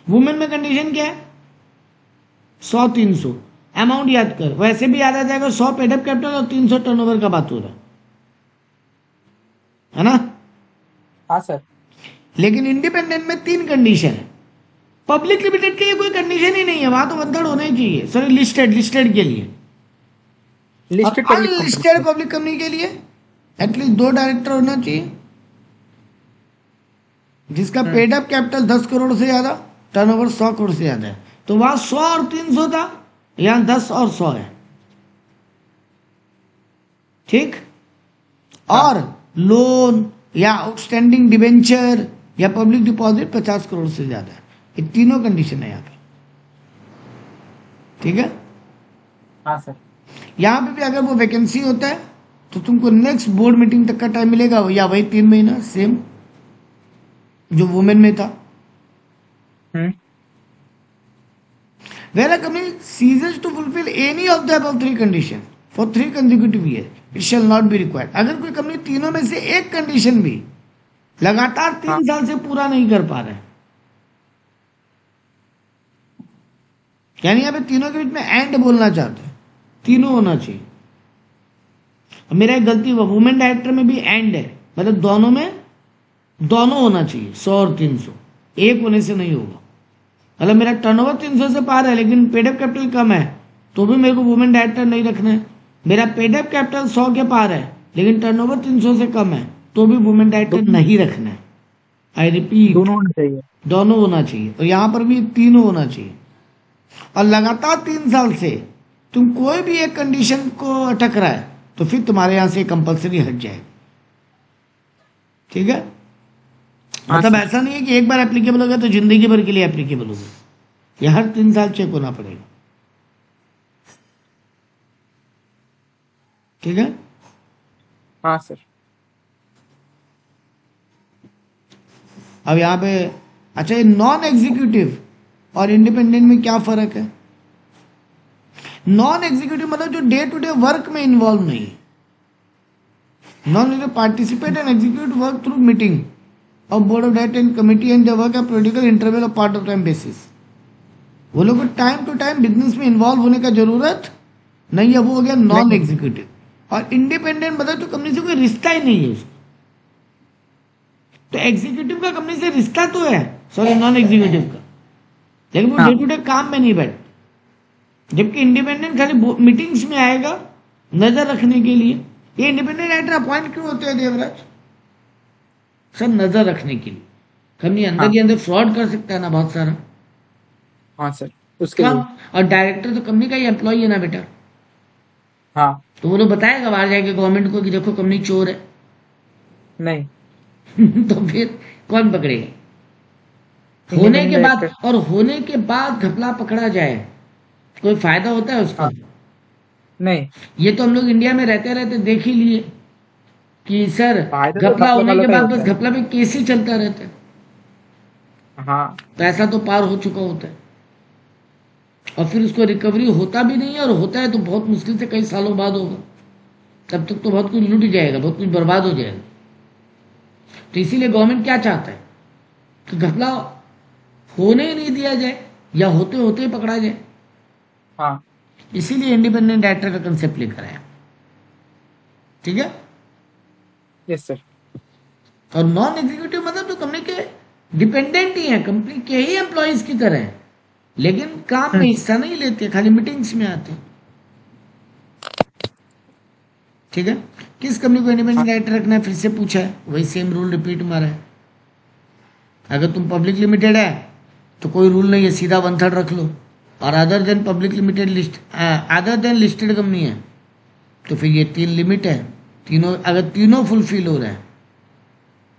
वुमेन में कंडीशन क्या है, 100 300 अमाउंट याद कर, वैसे भी याद आ जाएगा। 100 पेडअप कैपिटल और 300 टर्नओवर का बात हो रहा है ना। हाँ सर। लेकिन इंडिपेंडेंट में 3 कंडीशन है, पब्लिक लिमिटेड के लिए कोई कंडीशन ही नहीं है, वहां तो 1/3 होना ही चाहिए। सॉरी, लिस्टेड के लिए, और listed public unlisted company. Public company के लिए एटलीस्ट 2 डायरेक्टर होना चाहिए, जिसका पेड अप कैपिटल 10 करोड़ से ज्यादा, टर्नओवर 100 करोड़ से ज्यादा है। तो वहां 100 और 300 था, यहां 10 और 100 है। ठीक। और लोन या आउटस्टैंडिंग डिबेंचर या पब्लिक डिपॉजिट 50 करोड़ से ज्यादा है। ये तीनों कंडीशन है यहाँ पे। ठीक है। हाँ सर। यहाँ पे भी अगर वो वैकेंसी होता है तो तुमको नेक्स्ट बोर्ड मीटिंग तक का टाइम मिलेगा, या वही 3 महीना सेम जो वुमेन में था। Where a company ceases to fulfill any of the above 3 conditions for 3 consecutive years, it shall not be required. अगर कोई कंपनी तीनों में से एक कंडीशन भी लगातार 3 साल से पूरा नहीं कर पा रहे हैं, यानी यहाँ पे तीनों के बीच में एंड बोलना चाहते हैं, तीनों होना चाहिए। अब मेरा एक गलती हुआ, वुमेन डायरेक्टर में भी एंड है, मतलब दोनों में दोनों होना चाहिए, 100 और 300, एक होने से नहीं होगा। मतलब मेरा टर्नओवर 300 से पार है लेकिन पेडअप कैपिटल कम है, तो भी मेरे को वुमेन डायरेक्टर नहीं रखना है। मेरा पेडअप कैपिटल 100 के पार है लेकिन टर्नओवर 300 से कम है, तो भी वुमेन डायरेक्टर नहीं रखना है। आई रिपीट, दोनों होना चाहिए। दोनों होना चाहिए, और यहां पर भी तीनों होना चाहिए। और लगातार 3 साल से तुम कोई भी एक कंडीशन को अटक रहा है तो फिर तुम्हारे यहां से कंपलसरी हट जाए। ठीक है। मतलब ऐसा नहीं है कि एक बार एप्लीकेबल होगा तो जिंदगी भर के लिए एप्लीकेबल होगा, ये हर 3 साल चेक होना पड़ेगा। ठीक है। हाँ सर। अब यहाँ पे अच्छा, ये नॉन एग्जीक्यूटिव और इंडिपेंडेंट में क्या फर्क है। नॉन एग्जीक्यूटिव मतलब जो डे टू डे वर्क में इन्वॉल्व नहीं है। Non participate and execute work through meeting of board of director and committee and they work at political interval of part of time basis। वो लोग को time to time business में involve होने का जरूरत नहीं है, वो हो गया नॉन एग्जीक्यूटिव। और इंडिपेंडेंट मतलब तो कंपनी से कोई रिश्ता ही नहीं है उसको। तो एग्जीक्यूटिव का कंपनी से रिश्ता तो है, सॉरी नॉन एग्जीक्यूटिव का, लेकिन वो डे टू डे काम में नहीं बैठ। जबकि इंडिपेंडेंट खाली मीटिंग्स में आएगा नजर रखने के लिए। ये इंडिपेंडेंट डायरेक्टर अपॉइंट क्यों होते हैं देवराज, सब नजर रखने के लिए। कंपनी अंदर ही अंदर फ्रॉड कर सकता है ना बहुत सारा। हाँ सर, उसके कम, लिए। और डायरेक्टर तो कंपनी का ही एम्प्लॉय है ना बेटा। हाँ तो वो लोग बताएगा बाहर जाके गवर्नमेंट को कि देखो कंपनी चोर है। नहीं। तो फिर कौन पकड़ेगा? होने इंडिपेंडेंट के बाद, डायरेक्टर और होने के बाद घपला पकड़ा जाए, कोई फायदा होता है उसका? हाँ नहीं। ये तो हम लोग इंडिया में रहते रहते देख ही लिए कि सर फायदा तो घपला मतलब होने के वालों का ही बाद बस होता है। घपला में केस ही चलता रहता है। हाँ पैसा तो पार हो चुका होता है और फिर उसको रिकवरी होता भी नहीं है, और होता है तो बहुत मुश्किल से कई सालों बाद होगा। तब तक तो बहुत कुछ लूट जाएगा, बहुत कुछ बर्बाद हो जाएगा। तो इसीलिए गवर्नमेंट क्या चाहता है कि घपला होने ही नहीं दिया जाए, या होते होते ही पकड़ा जाए। हाँ इसीलिए इंडिपेंडेंट डायरेक्टर का कंसेप्ट लेकर आया। ठीक है। Yes sir. और नॉन एग्जीक्यूटिव मतलब तो कंपनी के डिपेंडेंट ही है, कंपनी के ही एम्प्लॉयज की तरह है, लेकिन काम में हिस्सा नहीं लेते, खाली मीटिंग्स में आते हैं। ठीक है। किस कंपनी को इंडिपेंडेंट हाँ डायरेक्टर रखना है, फिर से पूछा है, वही सेम रूल रिपीट मारा है। अगर तुम पब्लिक लिमिटेड है तो कोई रूल नहीं है, सीधा 1/3 रख लो। और other than public limited list, other than listed company है तो फिर ये 3 लिमिट है। तीनों, अगर तीनों फुलफिल हो रहा है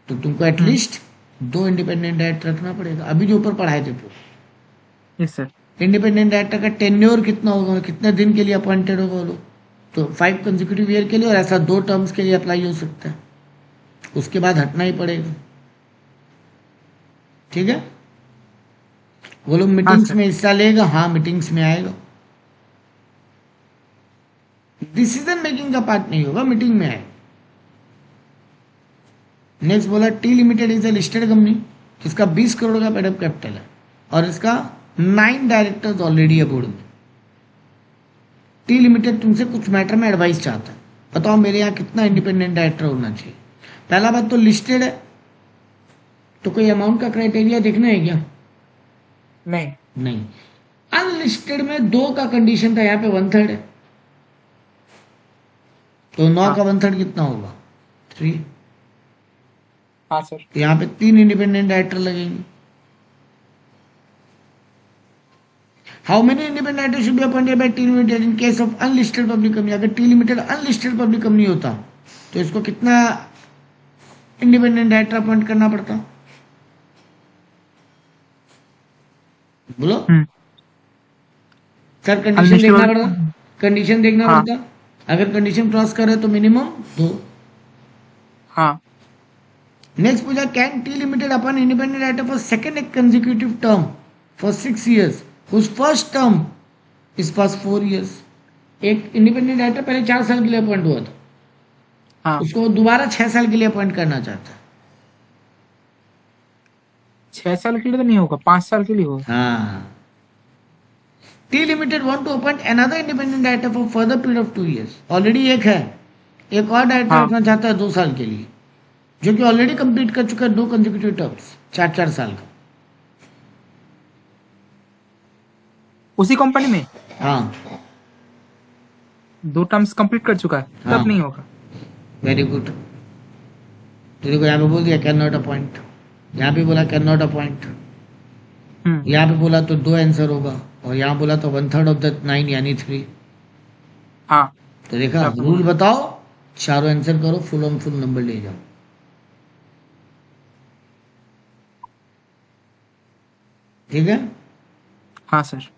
तो तुमको एटलीस्ट 2 इंडिपेंडेंट डायरेक्टर रखना पड़ेगा। अभी जो ऊपर पढ़ाए थे यस सर। इंडिपेंडेंट डायरेक्टर का टेन्योर कितना होगा, कितने दिन के लिए अपॉइंटेड होगा वो लोग, तो 5 कंसेक्यूटिव ईयर के लिए, और ऐसा 2 टर्म्स के लिए अप्लाई हो सकता है, उसके बाद हटना ही पड़ेगा। ठीक है। वो लोग हाँ मीटिंग्स सर। में हिस्सा लेगा, हाँ मीटिंग्स में आएगा, डिसीजन मेकिंग का पार्ट नहीं होगा, मीटिंग में आएगा। नेक्स्ट बोला T limited is a listed company जिसका 20 करोड़ का पेड अप कैपिटल है और इसका 9 डायरेक्टर्स ऑलरेडी है बोर्ड में। टी लिमिटेड तुमसे कुछ मैटर में एडवाइस चाहता है, बताओ मेरे यहाँ कितना इंडिपेंडेंट डायरेक्टर होना चाहिए। पहला बात तो लिस्टेड है तो कोई अमाउंट का क्राइटेरिया देखना है क्या? नहीं नहीं। अनलिस्टेड में 2 का कंडीशन था, यहाँ पे 1/3 है, तो 9 हाँ का 1/3 कितना होगा? 3। हाँ सर। तो यहाँ पे 3 इंडिपेंडेंट डायरेक्टर लगेंगे। How many independent director should be appointed by T limited in case of unlisted public company? अगर T limited unlisted public company होता तो इसको कितना इंडिपेंडेंट डायरेक्टर अपॉइंट करना पड़ता? बोलो सर। कंडीशन अनलिस्टेड देखना वाले। पड़ता, कंडीशन देखना हाँ पड़ता। अगर कंडीशन क्रॉस करे तो मिनिमम 2। हाँ नेक्स्ट पूछा can T limited appoint independent director for second consecutive term for 6 years whose first term is past 4 years? एक इंडिपेंडेंट डायरेक्टर पहले 4 साल के लिए अपॉइंट हुआ था, हाँ। उसको दोबारा 6 साल के लिए अपॉइंट करना चाहता है। 6 साल के लिए तो नहीं होगा, 5 साल के लिए होगा। हाँ। T limited want to appoint another independent director for further period of 2 years। Already एक है, एक और डायरेक्टर हाँ रखना चाहता है 2 साल के लिए, जो कि ऑलरेडी कंप्लीट कर चुका है 2 कंसेक्यूटिव टर्म्स, 4-4 साल का। उसी कंपनी में हाँ 2 टर्म्स कंप्लीट कर चुका है, हाँ, तब नहीं होगा। Very good. तो देखो यहाँ पे बोल दिया कैन नॉट अपॉइंट, यहाँ पे बोला कैन नॉट अपॉइंट, यहाँ पे बोला तो 2 आंसर होगा, और यहाँ बोला तो 1/3 ऑफ द 9 यानी 3। हाँ तो देखा, सब रूल बताओ, चारों आंसर करो, फुल ऑन फुल नंबर ले जाओ। ठीक है। हाँ सर।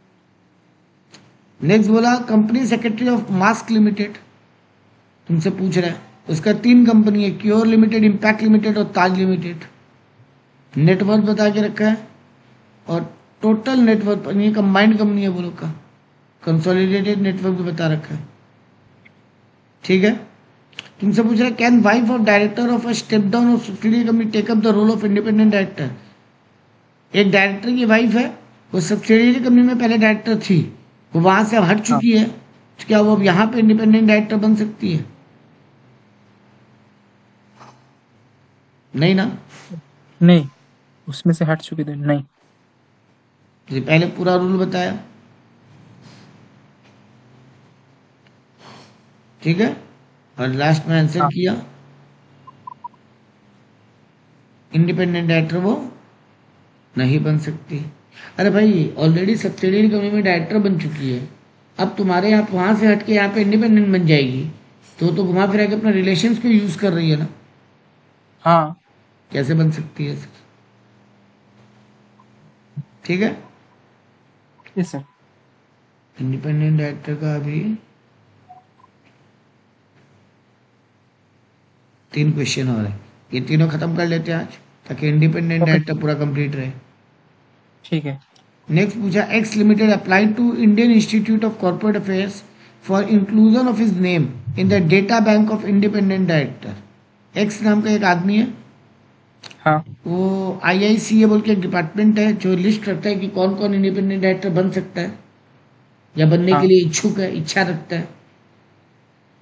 नेक्स्ट बोला company secretary of mask limited, तुमसे पूछ रहा है, उसका 3 कंपनी है, क्योर लिमिटेड, इम्पैक्ट लिमिटेड और ताज लिमिटेड। नेटवर्क बता के रखा है, और टोटल नेटवर्क ये कंबाइंड कंपनी है वो लोग का, कंसोलिडेटेड नेटवर्क भी बता रखा है। ठीक है। तुमसे पूछ रहा है can wife of director of a step down of subsidiary company take up the role of independent director? एक डायरेक्टर की वाइफ है, वो सब्सिडियरी कंपनी में पहले डायरेक्टर थी, वो वहां से अब हट चुकी है, तो क्या वो अब यहाँ पे इंडिपेंडेंट डायरेक्टर बन सकती है? नहीं ना। नहीं, उसमें से हट चुके थे, नहीं। ये पहले पूरा रूल बताया। ठीक है। और लास्ट में आंसर हाँ किया इंडिपेंडेंट डायरेक्टर वो नहीं बन सकती। अरे भाई ऑलरेडी सब्सिडियरी कंपनी में डायरेक्टर बन चुकी है, अब तुम्हारे आप वहां से हट के यहाँ पे इंडिपेंडेंट बन जाएगी तो घुमा फिरा के अपना रिलेशंस को यूज कर रही है ना। हाँ कैसे बन सकती है सर? ठीक है, यस सर। इंडिपेंडेंट डायरेक्टर का अभी 3 क्वेश्चन और है, ये तीनों खत्म कर लेते हैं आज ताकि इंडिपेंडेंट ओके डायरेक्टर पूरा कंप्लीट रहे। ठीक है। नेक्स्ट पूछा, X limited applied to Indian Institute of Corporate Affairs for inclusion of his name in the data bank of independent director. X नाम का एक आदमी है, हाँ वो IICA बोल के एक डिपार्टमेंट है जो लिस्ट रखता है कि कौन कौन इंडिपेंडेंट डायरेक्टर बन सकता है या बनने के हाँ लिए इच्छुक है, इच्छा रखता है।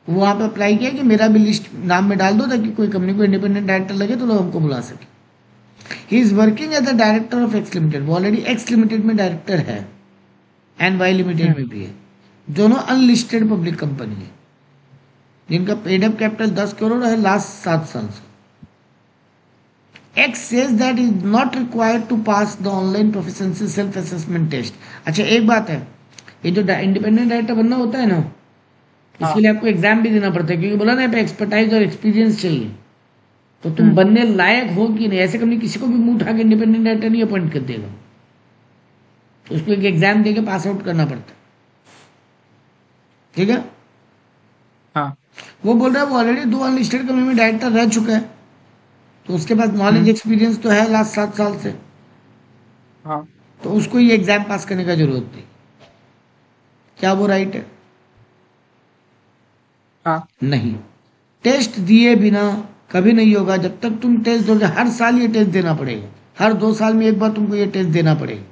वो वहाँ पे अप्लाई किया कि मेरा भी लिस्ट नाम में डाल दो ताकि कोई कंपनी को इंडिपेंडेंट डायरेक्टर लगे तो लोग हमको बुला सके। He is working as a director of X limited, वो ऑलरेडी एक्स लिमिटेड में डायरेक्टर है एंड वाई लिमिटेड में भी है, दोनों अनलिस्टेड पब्लिक कंपनी है जिनका पेड अप कैपिटल 10 करोड़ है लास्ट 7 साल से। X says that is not required to pass the online proficiency self assessment test। अच्छा एक बात है, ये जो इंडिपेंडेंट डायरेक्टर बनना होता है ना, हाँ इसके लिए आपको एग्जाम भी देना पड़ता है क्योंकि बोला ना यहाँ पे एक्सपर्टाइज और एक्सपीरियंस चाहिए। तो तुम बनने लायक हो कि नहीं, ऐसे कंपनी किसी को भी मुंह उठा के इंडिपेंडेंट डायरेक्टर नहीं अपॉइंट कर देगा, तो उसको एक एग्जाम देके पास आउट करना पड़ता है। ठीक है, हाँ वो बोल रहा है वो ऑलरेडी 2 अनलिस्टेड कंपनी में डायरेक्टर रह चुका है तो उसके पास नॉलेज एक्सपीरियंस तो है लास्ट 7 साल से, हाँ तो उसको ये एग्जाम पास करने का जरूरत नहीं। क्या वो राइट है? हाँ नहीं, टेस्ट दिए बिना कभी नहीं होगा। जब तक तुम टेस्ट दोगे, हर साल ये टेस्ट देना पड़ेगा, हर 2 साल में एक बार तुमको ये टेस्ट देना पड़ेगा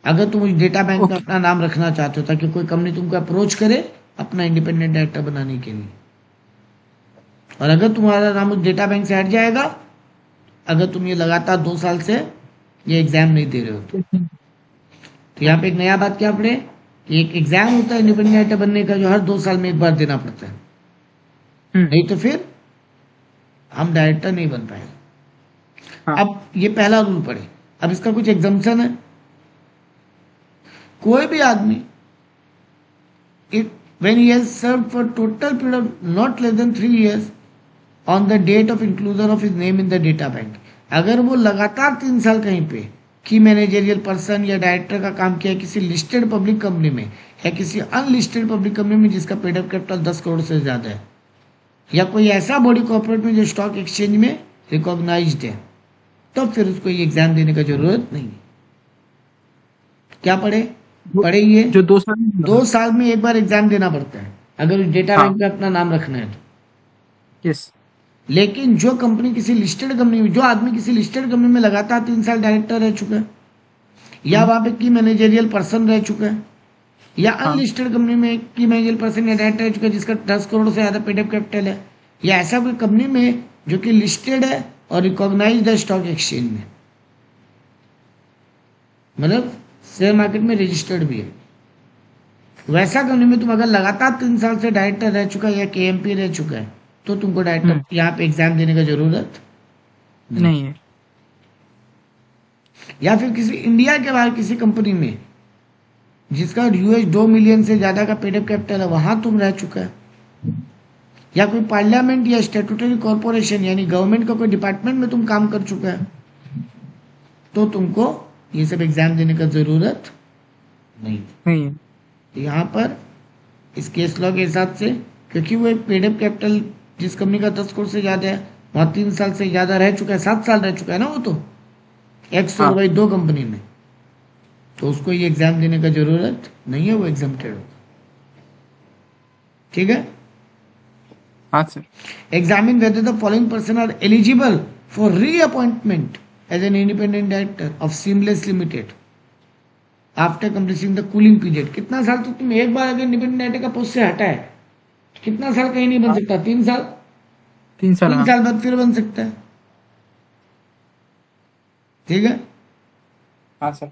अगर तुम उस डेटा बैंक में ओके अपना नाम रखना चाहते हो ताकि कोई कंपनी तुमको अप्रोच करे अपना इंडिपेंडेंट डायरेक्टर बनाने के लिए। और अगर तुम्हारा नाम उस डेटा बैंक से हट जाएगा, अगर तुम ये लगातार 2 साल से ये एग्जाम नहीं दे रहे हो तो यहाँ पे एक नया बात क्या पड़े कि एक एग्जाम होता है इंडिपेंडेंट डायरेक्टर बनने का जो हर 2 साल में एक बार देना पड़ता है, नहीं तो फिर हम डायरेक्टर नहीं बन पाएंगे। हाँ अब ये पहला रूल पड़े, अब इसका कुछ एग्जाम्पशन है। कोई भी आदमी when he has served for total period of not less than 3 years on the date of inclusion of his name in the data bank, अगर वो लगातार 3 साल कहीं पे की मैनेजरियल पर्सन या डायरेक्टर का काम किया किसी लिस्टेड पब्लिक कंपनी में या किसी अनलिस्टेड पब्लिक कंपनी में जिसका पेड अप कैपिटल 10 करोड़ से ज्यादा है, या कोई ऐसा बॉडी कॉर्पोरेट में जो स्टॉक एक्सचेंज में रिकॉग्नाइज्ड है, तो फिर उसको ये एग्जाम देने का जरूरत नहीं है। क्या पढ़े ये जो 2 साल में 2 साल में एक बार एग्जाम देना पड़ता है अगर उस डेटा हाँ बैंक में अपना नाम रखना है तो। यस लेकिन जो कंपनी किसी लिस्टेड कंपनी में, जो आदमी किसी लिस्टेड कंपनी में लगातार 3 साल डायरेक्टर रह चुका है या वहां पे की मैनेजरियल पर्सन रह चुका है या हाँ अनलिस्टेड कंपनी में की मैनेजरियल पर्सन या डायरेक्टर रह चुका है जिसका 10 करोड़ से ज्यादा पेड अप कैपिटल है, या ऐसा कोई कंपनी में जो कि लिस्टेड है और रिकॉग्नाइज्ड है स्टॉक एक्सचेंज में, मतलब शेयर मार्केट में रजिस्टर्ड भी है, वैसा कंपनी में तुम अगर लगातार 3 साल से डायरेक्टर रह चुका है या KMP रह चुका है तो तुमको डायरेक्टर यहाँ पे एग्जाम देने का जरूरत नहीं है। या फिर किसी इंडिया के बाहर किसी कंपनी में जिसका $2 मिलियन से ज्यादा का पेड अप कैपिटल है वहां तुम रह चुका है, या कोई पार्लियामेंट या स्टैट्यूटरी कॉर्पोरेशन यानी गवर्नमेंट का कोई डिपार्टमेंट में तुम काम कर चुका है, तो तुमको ये सब एग्जाम देने का जरूरत नहीं नहीं है। यहाँ पर इस केस लॉ के हिसाब से, क्योंकि वो एक पेड अप कैपिटल जिस कंपनी का 10 करोड़ से ज्यादा है वहां 3 साल से ज्यादा रह चुका है, 7 साल रह चुका है ना वो तो एक्स और वाई 2 कंपनी में, तो उसको ये एग्जाम देने का जरूरत नहीं है, वो एग्जाम्प्टेड होगा। ठीक है, हाँ sir. Examine whether the following person are eligible for reappointment as an independent director of seamless limited after completing the cooling period. कितना साल तो तुम एक बार अगर इंडिपेंडेंट डायरेक्टर का पोस्ट से हटा है, कितना साल कहीं नहीं बन सकता? 3 साल। 3 साल 3 हाँ साल बाद फिर बन सकता है। ठीक है, हाँ सर।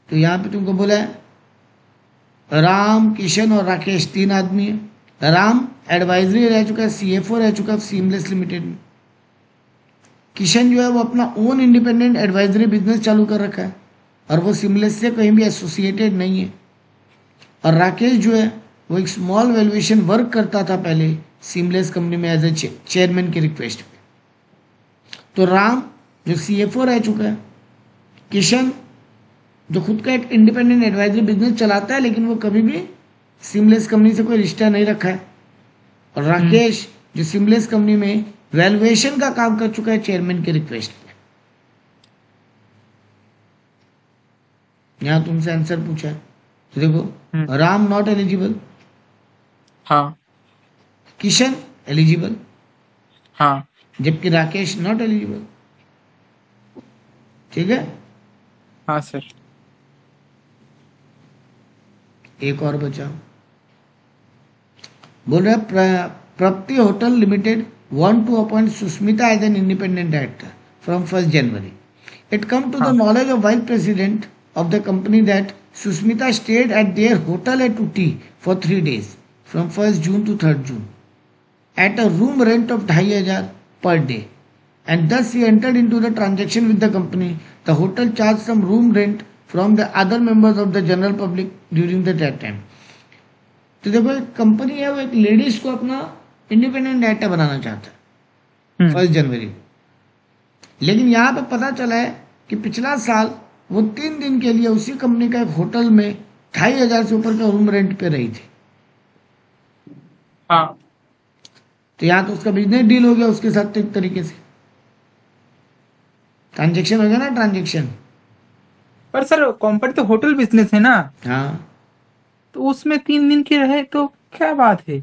तो यहाँ पे तुमको बोला है राम, किशन और राकेश 3 आदमी है। राम एडवाइजरी रह चुका है, CFO रह चुका है सीमलेस लिमिटेड में। किशन जो है वो अपना ओन इंडिपेंडेंट एडवाइजरी बिजनेस चालू कर रखा है और वो सीमलेस से कहीं भी एसोसिएटेड नहीं है। और राकेश जो है वो एक स्मॉल वैल्यूएशन वर्क करता था पहले सीमलेस कंपनी में एज ए चेयरमैन की रिक्वेस्ट पे। तो राम जो CFO रह चुका है, किशन जो खुद का एक इंडिपेंडेंट एडवाइजरी बिजनेस चलाता है लेकिन वो कभी भी सीमलेस कंपनी से कोई रिश्ता नहीं रखा है, और राकेश जो सीमलेस कंपनी में वैल्यूएशन का काम कर चुका है चेयरमैन की रिक्वेस्ट पे। यहां तुमसे आंसर पूछा है तो देखो, राम नॉट एलिजिबल, हाँ किशन एलिजिबल, हाँ जबकि राकेश नॉट एलिजिबल। ठीक है, हाँ सर। एक और बचा, बोल रहा है Prapti hotel limited want to appoint Susmita as an independent director from 1st January. It come to the knowledge of vice president of the company that Susmita stayed at their hotel at Uti for 3 days from 1st June to 3rd June at a room rent of 2,500 per day, and thus he entered into the transaction with the company. The hotel charged some room rent from the other members of the general public during that time. तो देखो, एक company है वो एक ladies को अपना independent director बनाना चाहता है 1 जनवरी, लेकिन यहाँ पे पता चला है कि पिछला साल वो 3 दिन के लिए उसी कंपनी का एक होटल में 2,500 से ऊपर का रूम रेंट पे रही थी। हाँ, तो यहाँ तो उसका बिजनेस डील हो गया उसके साथ, एक तरीके से ट्रांजेक्शन हो गया ना, ट्रांजेक्शन। पर सर कंपनी तो होटल बिजनेस है ना, हाँ, तो उसमें 3 दिन की रहे तो क्या बात है।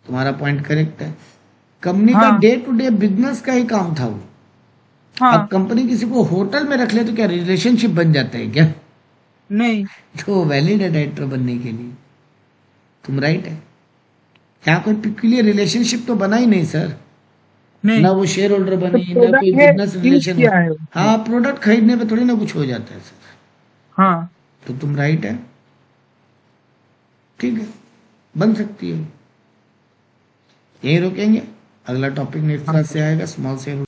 तुम्हारा पॉइंट करेक्ट है। कंपनी का हाँ। डे टू डे बिजनेस का ही काम था वो। हाँ अब कंपनी किसी को होटल में रख ले तो क्या रिलेशनशिप बन जाता है क्या? नहीं, तो वैलिड है डायरेक्टर बनने के लिए। तुम राइट है, यहाँ कोई पिक्युलियर रिलेशनशिप तो बना ही नहीं सर, नहीं ना वो शेयर होल्डर बनी, तो ना कोई product है, बिजनेस use रिलेशन। किया है। हाँ, प्रोडक्ट खरीदने पे थोड़ी ना कुछ हो जाता है सर। हाँ तो तुम राइट है, ठीक है, बन सकती है। यही रोकेंगे, अगला टॉपिक नेक्स्ट क्लास से आएगा, स्मॉल शेयर।